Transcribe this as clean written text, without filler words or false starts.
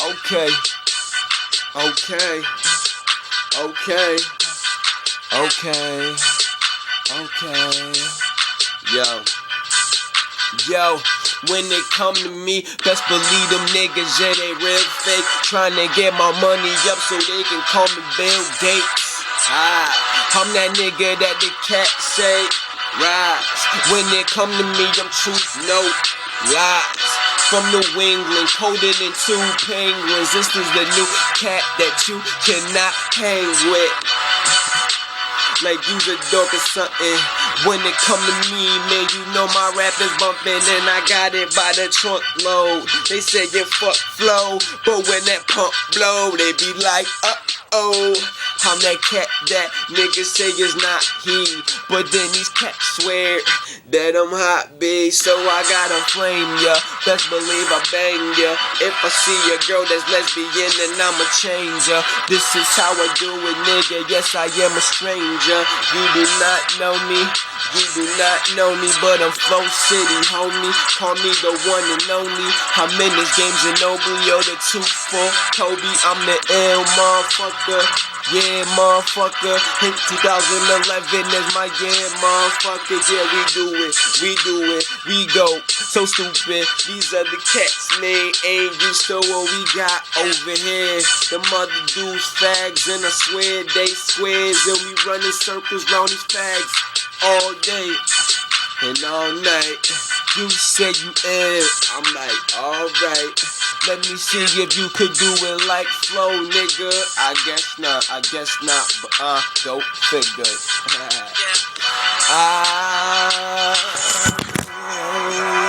Okay, okay, okay, okay, okay. Yo, when they come to me, best believe them niggas, yeah, they real fake. Trying to get my money up so they can call me Bill Gates. I'm that nigga that the cat say, rise. When they come to me, I'm truth, no lies. From New England, colder than two penguins. This is the new cat that you cannot hang with. Like you's a dog or something. When it come to me, man, you know my rap is bumping, and I got it by the trunk load. They say you fuck flow, but when that pump blow, they be like, uh-oh. I'm that cat that niggas say is not he, but then these cats swear that I'm hot, B. So I gotta flame ya, best believe I bang ya. If I see a girl that's lesbian, then I'ma change her. This is how I do it, nigga. Yes, I am a stranger. You do not know me, you do not know me, but I'm Flow City, homie. Call me the one and only. I'm in this game, Ginobili, yo, the 2 for Kobe. I'm the ill motherfucker. Yeah, motherfucker. In 2011 is my year, motherfucker. Yeah, we do it, we go. So stupid. These are the cats, man. Ain't used to what we got over here. The mother dudes fags, and I swear they squares, and we running circles round these fags all day and all night. You say you ill, I'm like, alright. Let me see if you could do it like Flow, nigga. I guess not, but go figure.